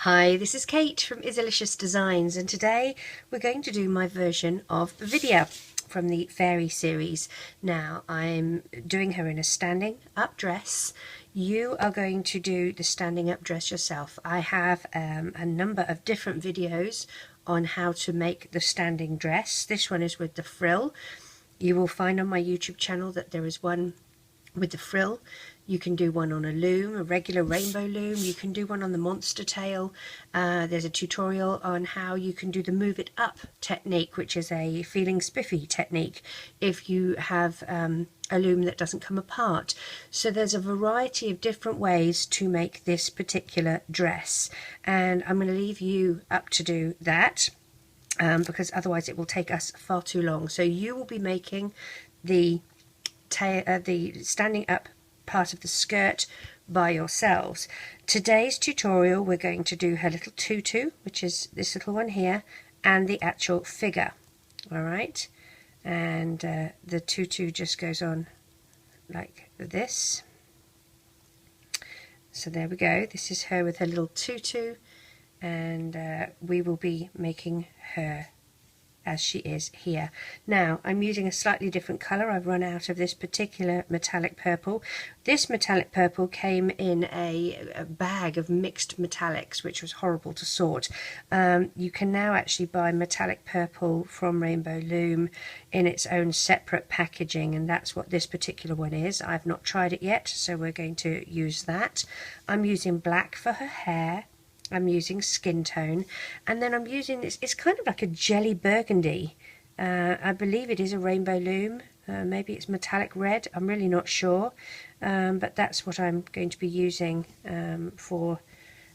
Hi, this is Kate from Izzalicious Designs, and today we're going to do my version of Vidia from the Fairy series. Now I'm doing her in a standing up dress. You are going to do the standing up dress yourself. I have a number of different videos on how to make the standing dress. This one is with the frill. You will find on my YouTube channel that there is one with the frill. You can do one on a loom, a regular rainbow loom. You can do one on the monster tail. There's a tutorial on how you can do the move it up technique, which is a feeling spiffy technique if you have a loom that doesn't come apart. So there's a variety of different ways to make this particular dress, and I'm going to leave you up to do that because otherwise it will take us far too long. So you will be making the standing up part of the skirt by yourselves. Today's tutorial we're going to do her little tutu, which is this little one here, and the actual figure. Alright, and the tutu just goes on like this. So there we go, this is her with her little tutu, and we will be making her as she is here. Now I'm using a slightly different colour. I've run out of this particular metallic purple. This metallic purple came in a bag of mixed metallics, which was horrible to sort. You can now actually buy metallic purple from Rainbow Loom in its own separate packaging, and that's what this particular one is. I've not tried it yet, so we're going to use that. I'm using black for her hair. I'm using skin tone, and then I'm using this, it's kind of like a jelly burgundy. I believe it is a Rainbow Loom, maybe it's metallic red, I'm really not sure, but that's what I'm going to be using for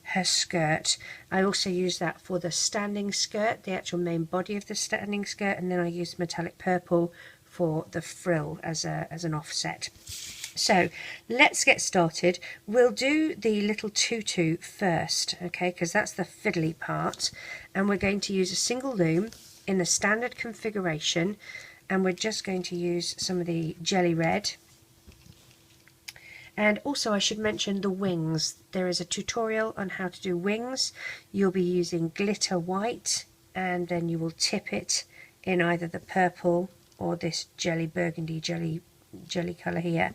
her skirt. I also use that for the standing skirt, the actual main body of the standing skirt, and then I use metallic purple for the frill as an offset. So let's get started. We'll do the little tutu first, okay, because that's the fiddly part, and we're going to use a single loom in the standard configuration, and we're just going to use some of the jelly red. And also I should mention the wings. There is a tutorial on how to do wings. You'll be using glitter white, and then you will tip it in either the purple or this jelly burgundy jelly colour here.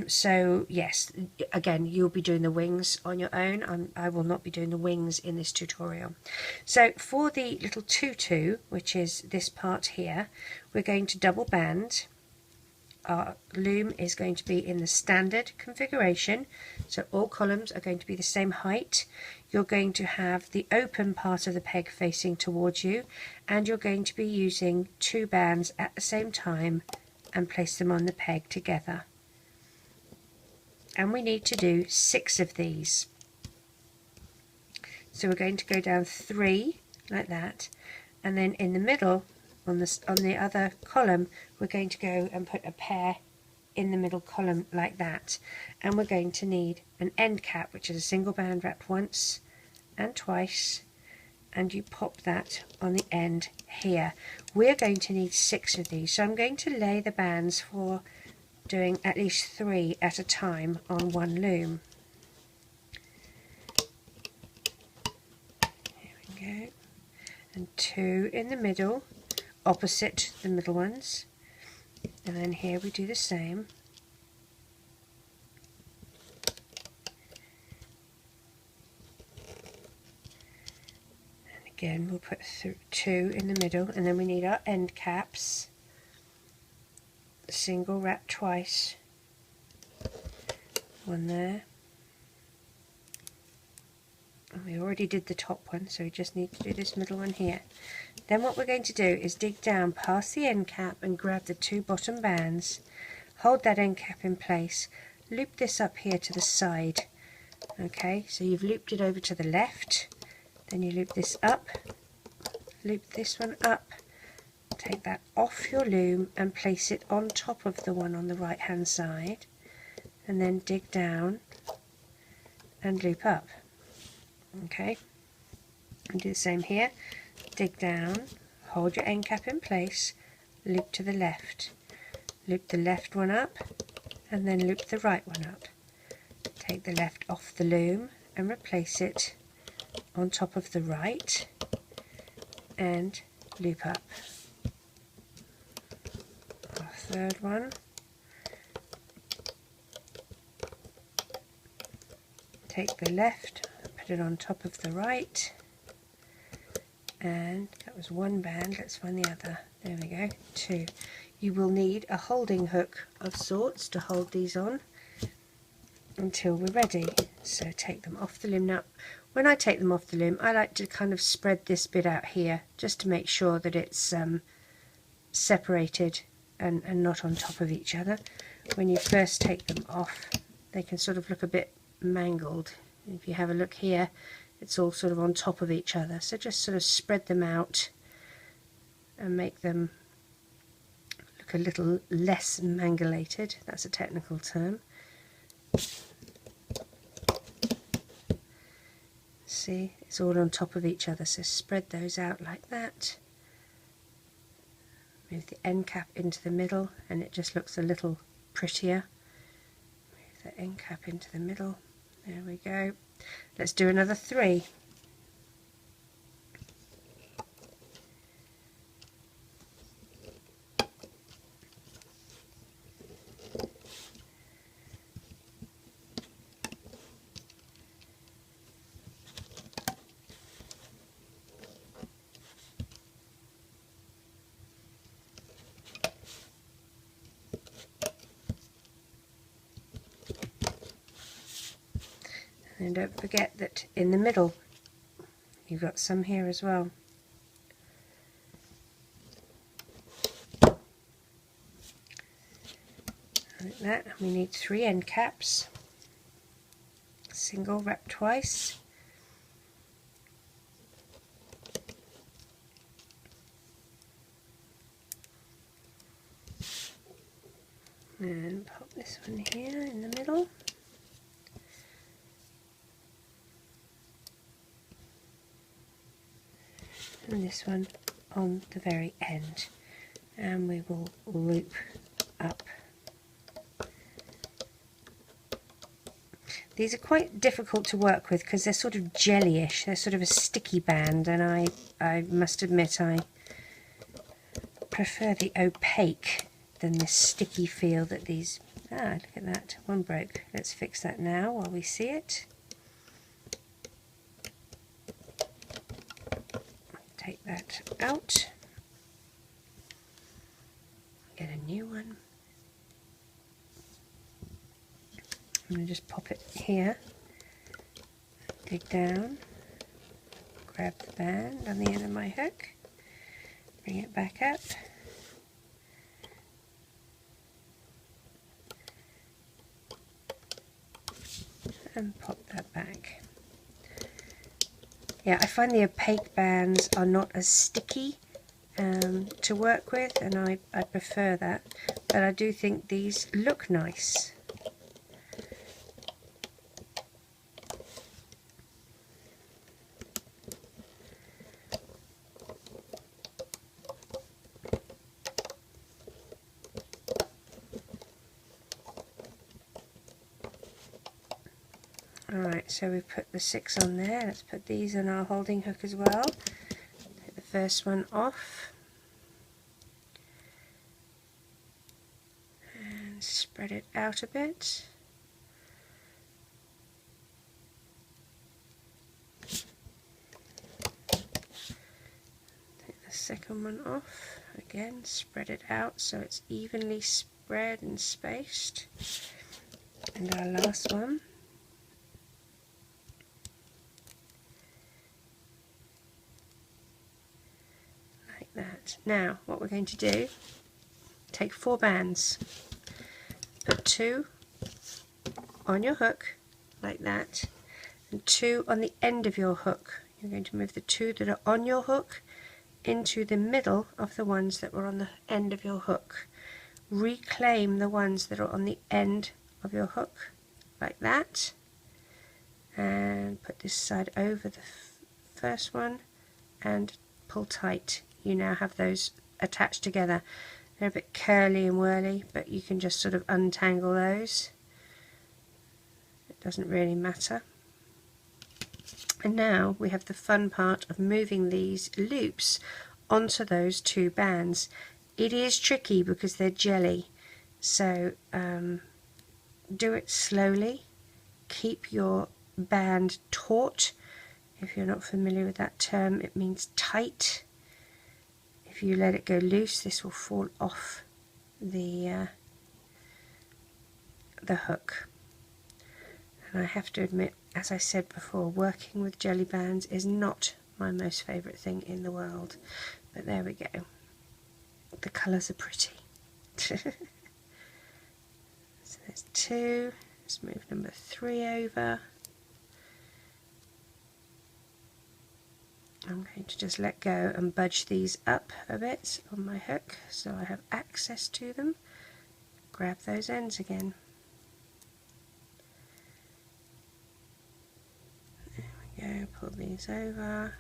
So yes, again, you'll be doing the wings on your own. I will not be doing the wings in this tutorial. So for the little tutu, which is this part here, we're going to double band. Our loom is going to be in the standard configuration, so all columns are going to be the same height. You're going to have the open part of the peg facing towards you, and you're going to be using two bands at the same time and place them on the peg together. And we need to do 6 of these. So we're going to go down 3 like that, and then in the middle on the other column we're going to go and put a pair in the middle column like that, and we're going to need an end cap, which is a single band wrapped once and twice, and you pop that on the end here. We're going to need 6 of these, so I'm going to lay the bands for doing at least 3 at a time on one loom. Here we go, and 2 in the middle, opposite the middle ones, and then here we do the same. Again, we'll put 2 in the middle, and then we need our end caps, single wrap twice, one there, and we already did the top one, so we just need to do this middle one here. Then what we're going to do is dig down past the end cap and grab the 2 bottom bands, hold that end cap in place, loop this up here to the side. Okay, so you've looped it over to the left. Then you loop this up, loop this one up, take that off your loom and place it on top of the one on the right hand side, and then dig down and loop up. Okay, and do the same here, dig down, hold your end cap in place, loop to the left, loop the left one up, and then loop the right one up. Take the left off the loom and replace it on top of the right and loop up. Our third one. Take the left, put it on top of the right, and that was one band. Let's find the other. There we go, two. You will need a holding hook of sorts to hold these on until we're ready. So take them off the loom. Now when I take them off the loom, I like to kind of spread this bit out here just to make sure that it's separated and not on top of each other. When you first take them off, they can sort of look a bit mangled. If you have a look here, it's all sort of on top of each other, so just sort of spread them out and make them look a little less mangulated. That's a technical term. See, it's all on top of each other, so spread those out like that. Move the end cap into the middle and it just looks a little prettier. Move the end cap into the middle. There we go. Let's do another 3. And don't forget that in the middle you've got some here as well. Like that. And we need 3 end caps. Single, wrap twice. And pop this one here in the middle. And this one on the very end, and we will loop up. These are quite difficult to work with because they're sort of jellyish, they're sort of a sticky band, and I must admit I prefer the opaque than the sticky feel that these... look at that, one broke. Let's fix that now while we see it. Take that out, get a new one. I'm going to just pop it here, dig down, grab the band on the end of my hook, bring it back up, and pop that back. Yeah, I find the opaque bands are not as sticky to work with, and I prefer that, but I do think these look nice. Alright, so we've put the 6 on there. Let's put these on our holding hook as well. Take the first one off and spread it out a bit. Take the second one off, again spread it out so it's evenly spread and spaced. And our last one. That. Now what we're going to do, take 4 bands, put 2 on your hook like that, and 2 on the end of your hook. You're going to move the 2 that are on your hook into the middle of the ones that were on the end of your hook. Reclaim the ones that are on the end of your hook like that, and put this side over the first one and pull tight. You now have those attached together. They're a bit curly and whirly, but you can just sort of untangle those. It doesn't really matter. And now we have the fun part of moving these loops onto those 2 bands. It is tricky because they're jelly, so do it slowly. Keep your band taut. If you're not familiar with that term, it means tight. If you let it go loose, this will fall off the hook. And I have to admit, as I said before, working with jelly bands is not my most favourite thing in the world. But there we go. The colours are pretty. So there's 2. Let's move number 3 over. I'm going to just let go and budge these up a bit on my hook so I have access to them. Grab those ends again. There we go, pull these over.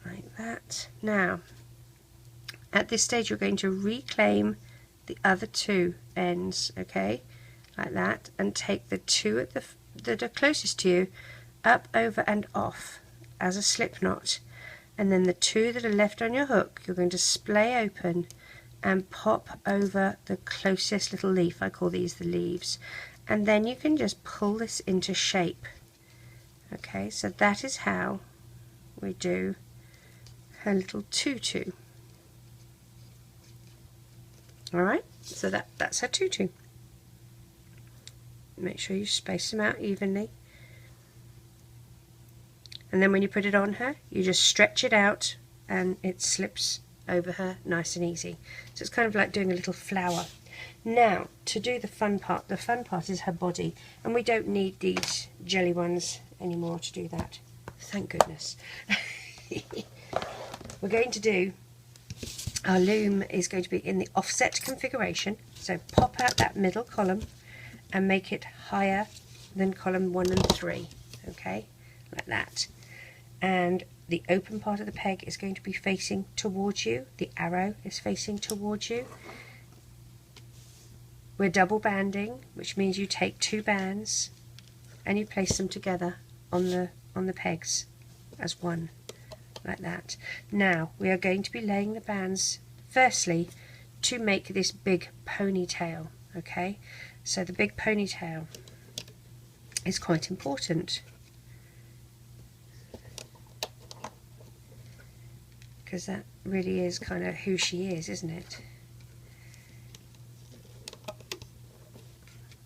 Like that. Now, at this stage you're going to reclaim the other 2 ends, okay, like that, and take the 2 that are closest to you up, over and off as a slip knot, and then the 2 that are left on your hook you're going to splay open and pop over the closest little leaf. I call these the leaves, and then you can just pull this into shape. Okay, so that is how we do her little tutu. Alright, so that's her tutu. Make sure you space them out evenly. And then when you put it on her, you just stretch it out and it slips over her nice and easy. So it's kind of like doing a little flower. Now, to do the fun part is her body. And we don't need these jelly ones anymore to do that. Thank goodness. We're going to do, our loom is going to be in the offset configuration, so pop out that middle column and make it higher than column 1 and 3, okay, like that. And the open part of the peg is going to be facing towards you, the arrow is facing towards you. We're double banding, which means you take 2 bands and you place them together on the pegs as one, like that. Now we are going to be laying the bands firstly to make this big ponytail, okay? So the big ponytail is quite important because that really is kind of who she is, isn't it?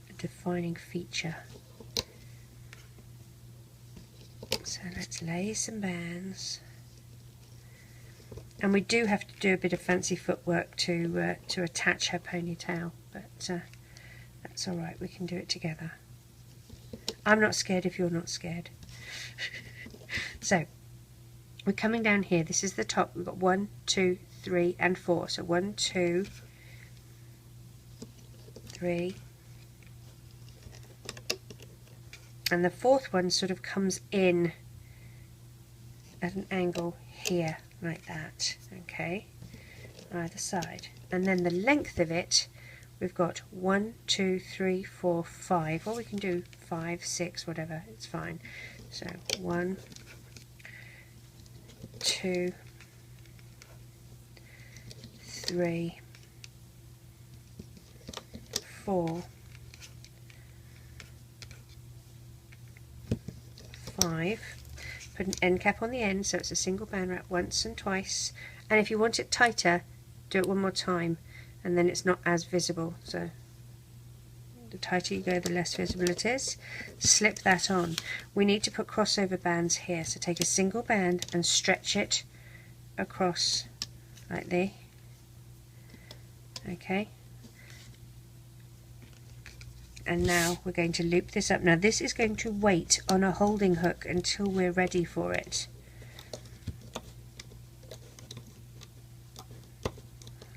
A defining feature. So let's lay some bands. And we do have to do a bit of fancy footwork to attach her ponytail, but that's alright, we can do it together. I'm not scared if you're not scared. So, we're coming down here, this is the top, we've got 1, 2, 3 and 4. So 1, 2, 3, and the 4th one sort of comes in at an angle here, like that, okay, either side. And then the length of it, we've got 1, 2, 3, 4, 5, or we can do 5, 6, whatever, it's fine. So 1, 2, 3, 4, 5. Put an end cap on the end so it's a single band wrap once and twice, and if you want it tighter, do it one more time, and then it's not as visible. So the tighter you go, the less visible it is. Slip that on. We need to put crossover bands here, so take a single band and stretch it across like this. Okay, and now we're going to loop this up. Now this is going to wait on a holding hook until we're ready for it.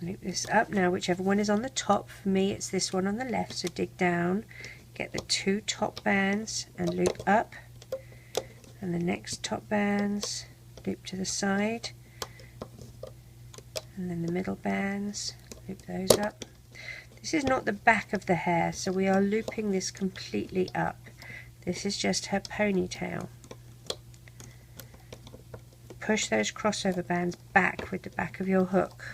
Loop this up. Now whichever one is on the top, for me it's this one on the left, so dig down, get the 2 top bands and loop up, and the next top bands loop to the side, and then the middle bands loop those up. This is not the back of the hair, so we are looping this completely up. This is just her ponytail. Push those crossover bands back with the back of your hook.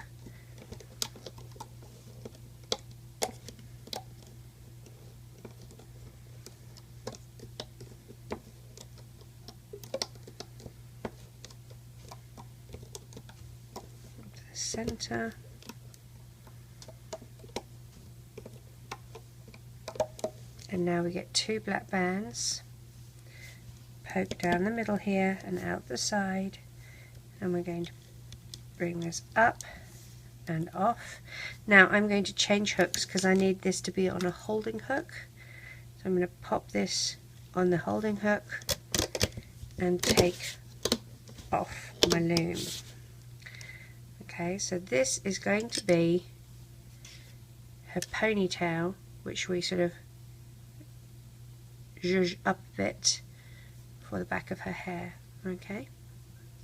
To the center. And now we get 2 black bands, poke down the middle here and out the side, and we're going to bring this up and off. Now I'm going to change hooks because I need this to be on a holding hook. So I'm going to pop this on the holding hook and take off my loom. Okay, so this is going to be her ponytail, which we sort of zhuzh up a bit for the back of her hair. Okay,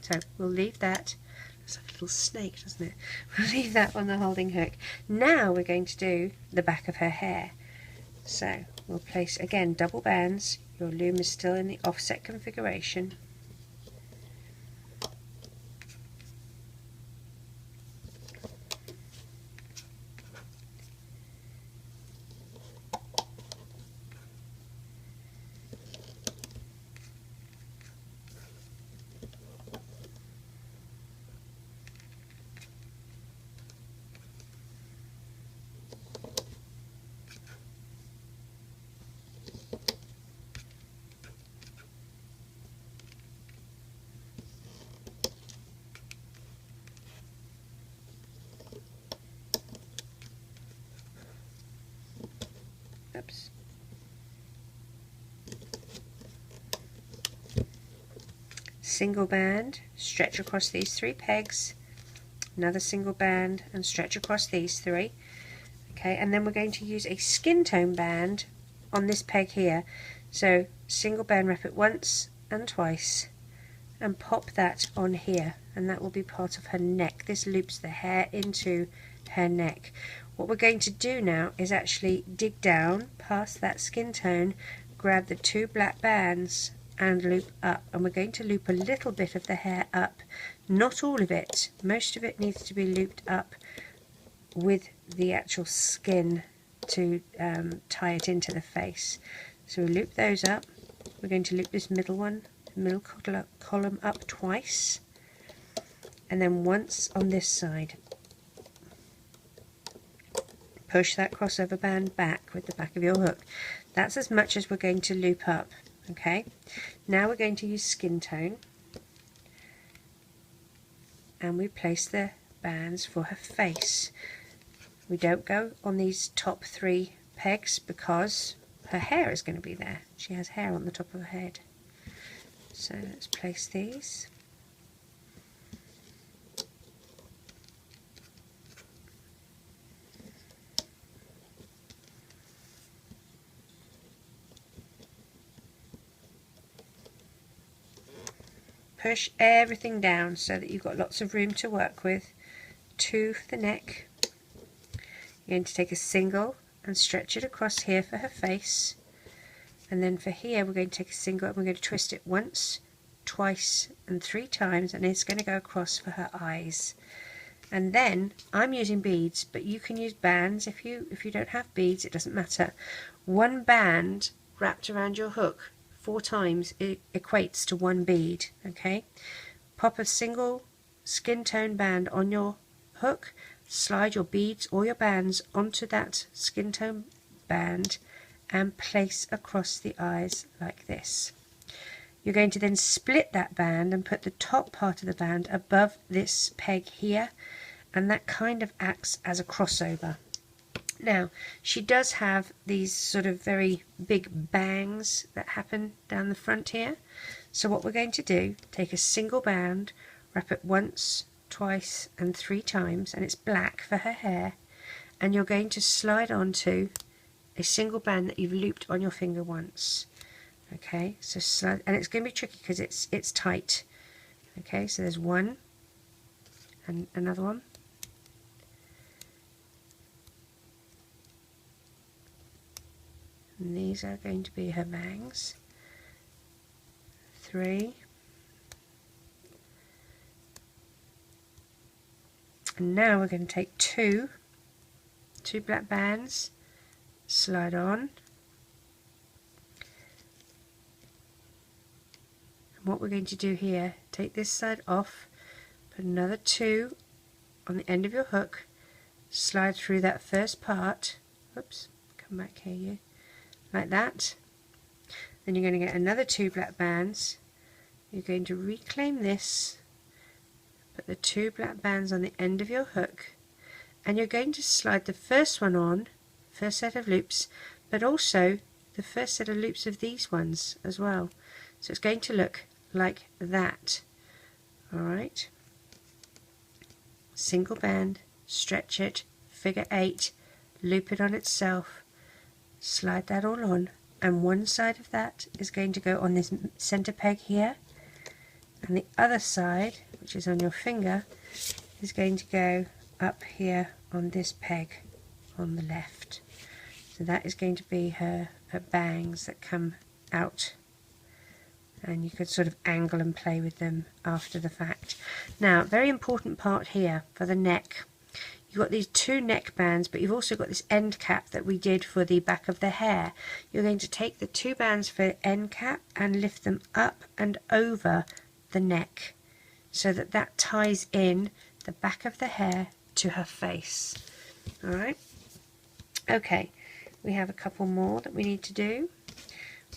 so we'll leave that. Looks like a little snake, doesn't it? We'll leave that on the holding hook. Now we're going to do the back of her hair. So we'll place again double bands. Your loom is still in the offset configuration. Oops. Single band, stretch across these 3 pegs, another single band and stretch across these 3. Okay, and then we're going to use a skin tone band on this peg here. So single band, wrap it once and twice and pop that on here, and that will be part of her neck. This loops the hair into her neck. What we're going to do now is actually dig down past that skin tone, grab the 2 black bands and loop up, and we're going to loop a little bit of the hair up, not all of it. Most of it needs to be looped up with the actual skin to tie it into the face. So we loop those up. We're going to loop this middle one, the middle column up twice, and then once on this side. Push that crossover band back with the back of your hook. That's as much as we're going to loop up. Okay, now we're going to use skin tone, and we place the bands for her face. We don't go on these top 3 pegs because her hair is going to be there. She has hair on the top of her head. So let's place these. Push everything down so that you've got lots of room to work with. 2 for the neck. You're going to take a single and stretch it across here for her face, and then for here we're going to take a single and we're going to twist it once, twice and 3 times, and it's going to go across for her eyes. And then I'm using beads, but you can use bands. If you don't have beads, it doesn't matter. 1 band wrapped around your hook 4 times, it equates to 1 bead. Okay, pop a single skin tone band on your hook, slide your beads or your bands onto that skin tone band and place across the eyes like this. You're going to then split that band and put the top part of the band above this peg here, and that kind of acts as a crossover. Now, she does have these sort of very big bangs that happen down the front here. So what we're going to do, take a single band, wrap it once, twice and 3 times, and it's black for her hair, and you're going to slide onto a single band that you've looped on your finger once. Okay, so slide, and it's going to be tricky because it's tight. Okay, so there's 1 and another one. and these are going to be her bangs. 3, and now we're going to take two black bands, slide on, and what we're going to do here, take this side off, put another 2 on the end of your hook, slide through that first part, oops, come back here you, like that. Then you're going to get another 2 black bands, you're going to reclaim this, put the 2 black bands on the end of your hook, and you're going to slide the first one on, first set of loops, but also the first set of loops of these ones as well. So it's going to look like that. Alright, single band, stretch it, figure 8, loop it on itself, slide that all on, and one side of that is going to go on this center peg here, and the other side, which is on your finger, is going to go up here on this peg on the left. So that is going to be her bangs that come out, and you could sort of angle and play with them after the fact. Now, very important part here for the neck. You've got these 2 neck bands, but you've also got this end cap that we did for the back of the hair. You're going to take the 2 bands for the end cap and lift them up and over the neck, so that that ties in the back of the hair to her face. Alright, okay, we have a couple more that we need to do.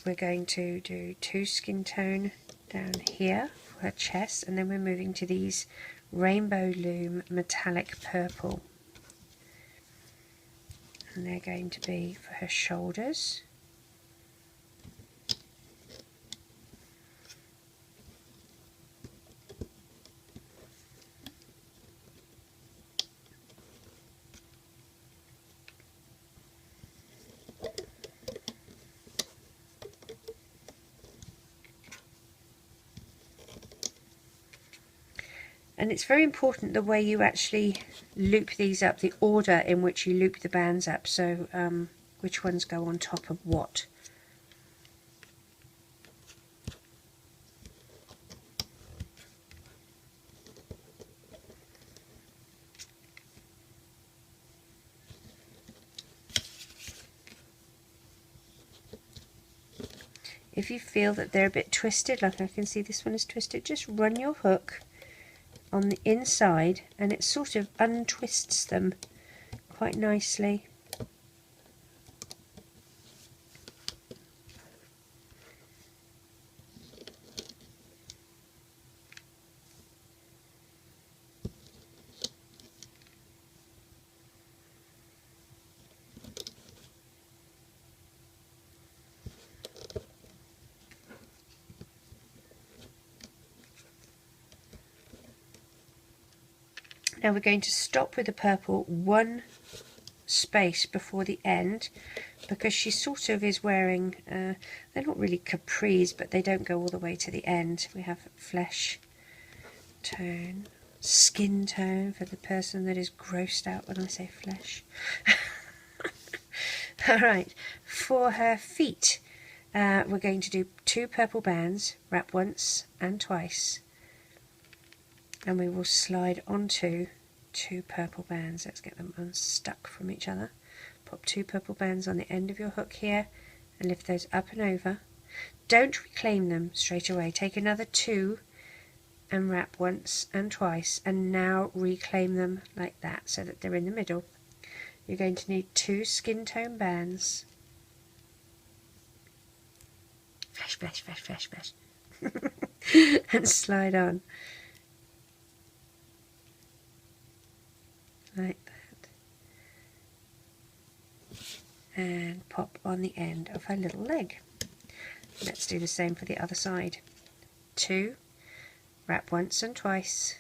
We're going to do 2 skin tone down here for her chest, and then we're moving to these Rainbow Loom metallic purple, and they're going to be for her shoulders. And it's very important the way you actually loop these up, the order in which you loop the bands up, so which ones go on top of what. If you feel that they're a bit twisted, like I can see this one is twisted, just run your hook on the inside and it sort of untwists them quite nicely. Now we're going to stop with the purple one space before the end, because she sort of is wearing, they're not really capris, but they don't go all the way to the end. We have flesh tone, skin tone for the person that is grossed out when I say flesh. Alright, for her feet, we're going to do 2 purple bands, wrap once and twice, and we will slide onto 2 purple bands. Let's get them unstuck from each other. Pop 2 purple bands on the end of your hook here and lift those up and over. Don't reclaim them straight away. Take another 2 and wrap once and twice, and now reclaim them like that so that they're in the middle. You're going to need 2 skin tone bands. Flash, flash, flash, flash, flash. And slide on. Like that, and pop on the end of her little leg. Let's do the same for the other side. 2, wrap once and twice,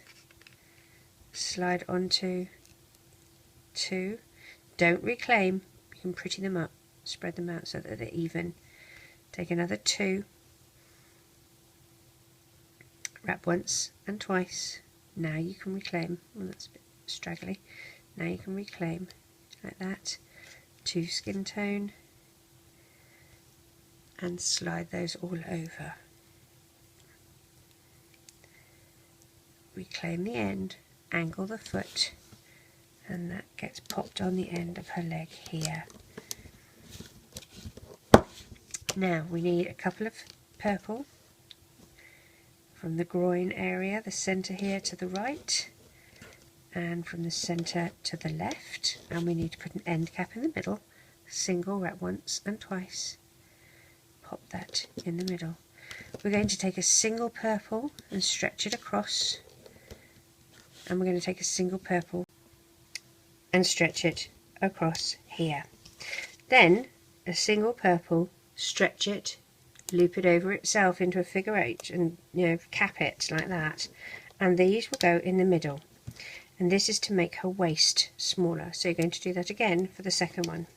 slide onto 2, don't reclaim, you can pretty them up, spread them out so that they're even. Take another 2, wrap once and twice, now you can reclaim. Well, that's a bit straggly. Now you can reclaim like that. 2 skin tone, and slide those all over. Reclaim the end, angle the foot, and that gets popped on the end of her leg here. Now we need a couple of purple from the groin area, the centre here to the right, and from the centre to the left, and we need to put an end cap in the middle, single wrap once and twice, pop that in the middle. We're going to take a single purple and stretch it across, and we're going to take a single purple and stretch it across here. Then a single purple, stretch it, loop it over itself into a figure 8 and cap it like that, and these will go in the middle, and this is to make her waist smaller. So you're going to do that again for the second one.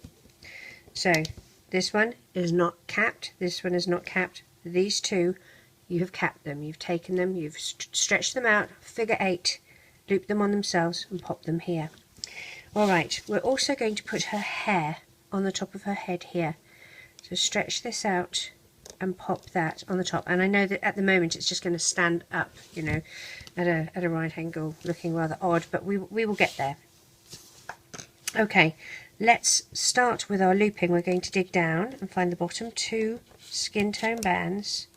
So this one is not capped, this one is not capped, these two you have capped them, you've taken them, you've stretched them out, figure 8, loop them on themselves and pop them here. Alright, we're also going to put her hair on the top of her head here. So stretch this out and pop that on the top, and I know that at the moment it's just going to stand up, at a right angle, looking rather odd, but we will get there. Okay, let's start with our looping. We're going to dig down and find the bottom 2 skin tone bands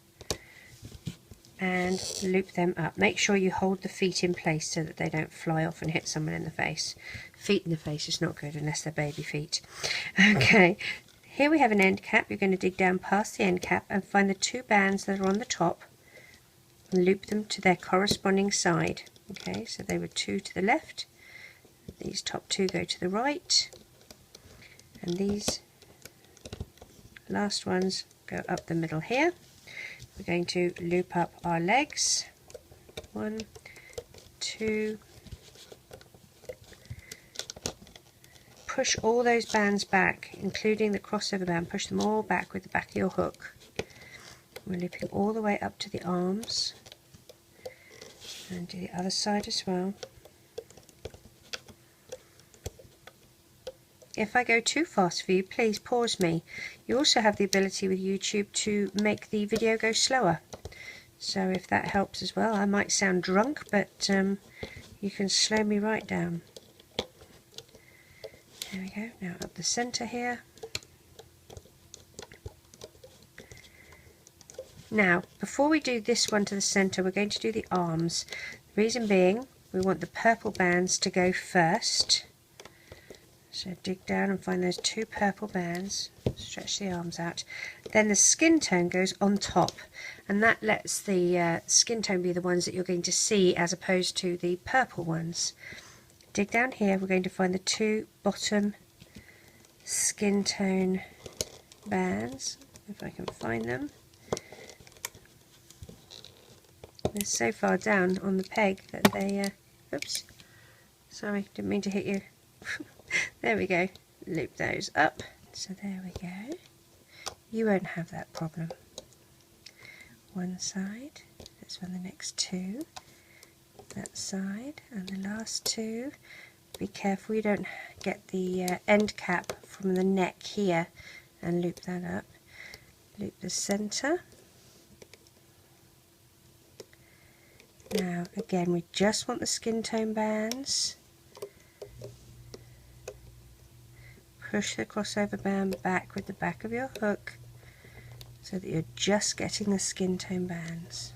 and loop them up. Make sure you hold the feet in place so that they don't fly off and hit someone in the face. Feet in the face is not good unless they're baby feet. Okay, here we have an end cap. You're going to dig down past the end cap and find the 2 bands that are on the top and loop them to their corresponding side. Okay, so they were 2 to the left, these top 2 go to the right, and these last ones go up the middle here. We're going to loop up our legs, 1, 2, push all those bands back, including the crossover band, push them all back with the back of your hook. We're looping all the way up to the arms, and do the other side as well. If I go too fast for you, please pause me. You also have the ability with YouTube to make the video go slower, so if that helps as well. I might sound drunk, but you can slow me right down. There we go, now up the centre here. Now, before we do this one to the centre, we're going to do the arms. The reason being, we want the purple bands to go first. So dig down and find those 2 purple bands, stretch the arms out. Then the skin tone goes on top, and that lets the skin tone be the ones that you're going to see as opposed to the purple ones. Dig down here, we're going to find the 2 bottom skin tone bands, if I can find them. They're so far down on the peg that they, oops, sorry, didn't mean to hit you. There we go, loop those up, so there we go. You won't have that problem. One side, let's find the next 2, that side, and the last 2. Be careful you don't get the end cap from the neck here, and loop that up. Loop the centre. Now again, we just want the skin tone bands. Push the crossover band back with the back of your hook so that you're just getting the skin tone bands.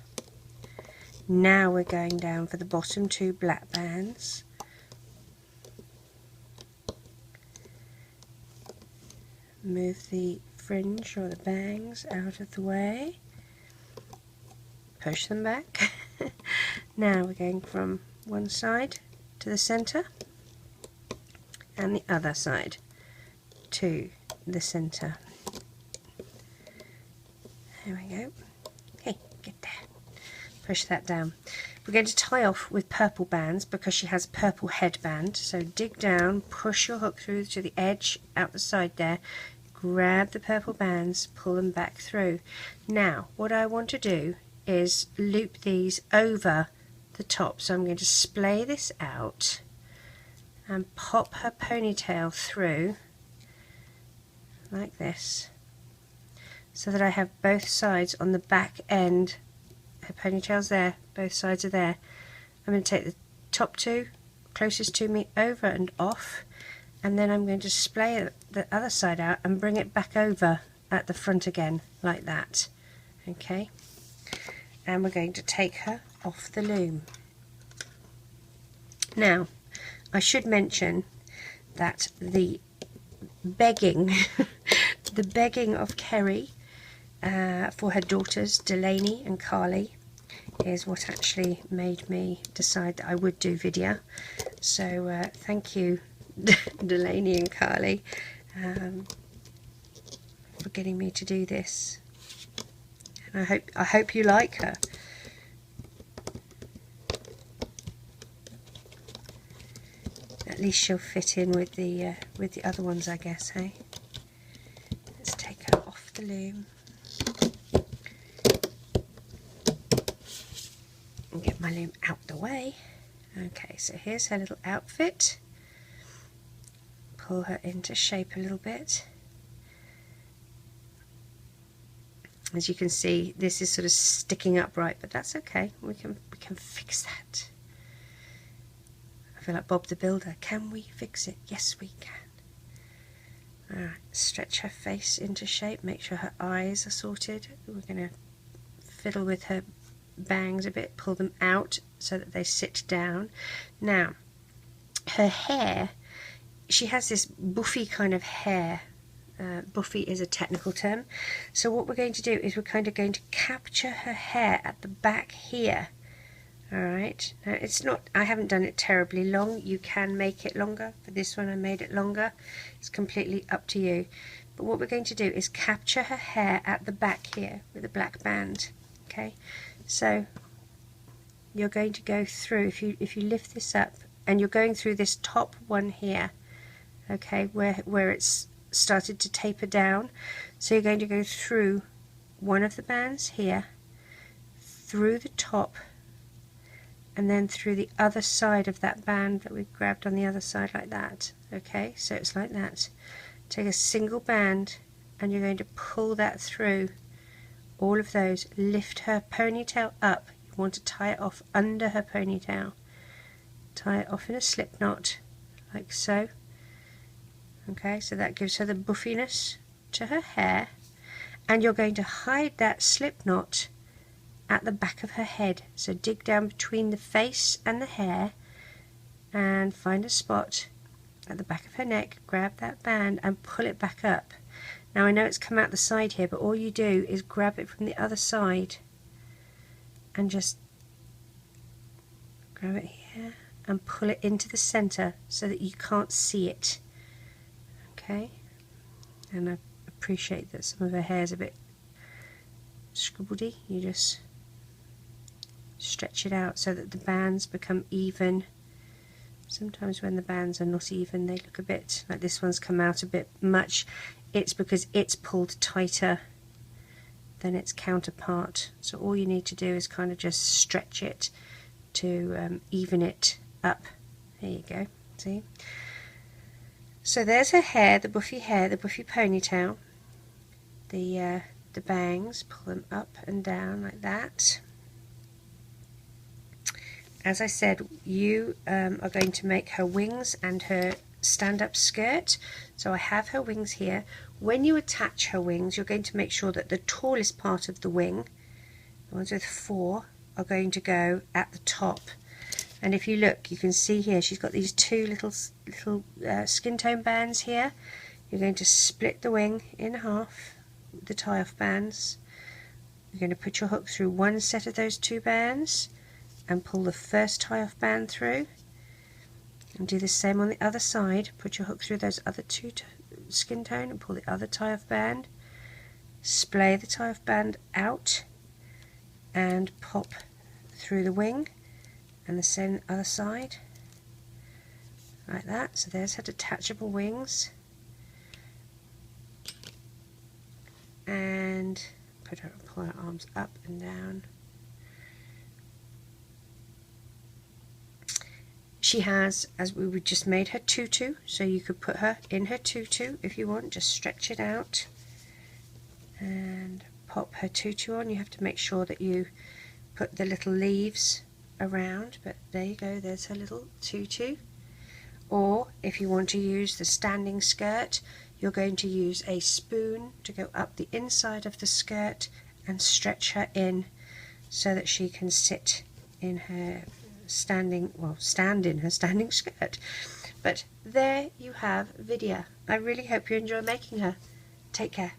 Now we're going down for the bottom 2 black bands. Move the fringe or the bangs out of the way. Push them back. Now we're going from one side to the centre and the other side to the centre. There we go. Okay, get there. Push that down. We're going to tie off with purple bands because she has a purple headband. So dig down, push your hook through to the edge, out the side there, grab the purple bands, pull them back through. Now, what I want to do is loop these over the top. So I'm going to splay this out and pop her ponytail through like this. so that I have both sides on the back end. Her ponytail's there, both sides are there. I'm going to take the top two closest to me over and off, and then I'm going to splay the other side out and bring it back over at the front again, like that. Okay, and we're going to take her off the loom. Now, I should mention that the begging the begging of Kerry for her daughters Delaney and Carly is what actually made me decide that I would do Vidia. So thank you Delaney and Carly for getting me to do this, and I hope you like her. At least she'll fit in with the other ones, I guess, hey? Let's take her off the loom and get my loom out the way. Okay, so here's her little outfit. Pull her into shape a little bit. As you can see, this is sort of sticking upright, but that's okay. We can fix that. I feel like Bob the Builder. Can we fix it? Yes, we can. Alright, stretch her face into shape. Make sure her eyes are sorted. We're going to fiddle with her bangs a bit. Pull them out so that they sit down. Now, her hair, she has this buffy kind of hair. Buffy is a technical term. So what we're going to do is we're kind of going to capture her hair at the back here. Alright, now it's not, I haven't done it terribly long. You can make it longer. For this one I made it longer. It's completely up to you. But what we're going to do is capture her hair at the back here with a black band. Okay, so you're going to go through, if you lift this up, and you're going through this top one here, okay, where it's started to taper down. So you're going to go through one of the bands here, through the top, and then through the other side of that band that we grabbed on the other side, like that. Okay, so it's like that. Take a single band and you're going to pull that through all of those. Lift her ponytail up. You want to tie it off under her ponytail. Tie it off in a slip knot, like so. Okay, so that gives her the buffiness to her hair, and you're going to hide that slip knot at the back of her head. So dig down between the face and the hair and find a spot at the back of her neck, grab that band and pull it back up. Now I know it's come out the side here, but all you do is grab it from the other side and just grab it here and pull it into the center so that you can't see it. Okay, and I appreciate that some of her hair is a bit scribbledy. You just stretch it out so that the bands become even. Sometimes when the bands are not even, they look a bit like this one's come out a bit much. It's because it's pulled tighter than its counterpart. So all you need to do is kind of just stretch it to even it up. There you go, see? So there's her hair, the buffy ponytail, the bangs, pull them up and down like that. As I said, you are going to make her wings and her stand-up skirt. So I have her wings here. When you attach her wings, you're going to make sure that the tallest part of the wing, the ones with 4, are going to go at the top. And if you look, you can see here she's got these two little skin tone bands here. You're going to split the wing in half with the tie-off bands. You're going to put your hook through one set of those 2 bands and pull the first tie-off band through, and do the same on the other side. Put your hook through those other 2 skin tone and pull the other tie-off band, splay the tie-off band out and pop through the wing, and the same other side like that. So there's her detachable wings, and pull her arms up and down. She has, as we just made her tutu, so you could put her in her tutu if you want. Just stretch it out and pop her tutu on, you have to make sure that you put the little leaves around, but there you go, there's her little tutu. Or if you want to use the standing skirt, you're going to use a spoon to go up the inside of the skirt and stretch her in so that she can sit in her stand in her standing skirt. But there you have Vidia. I really hope you enjoy making her. Take care.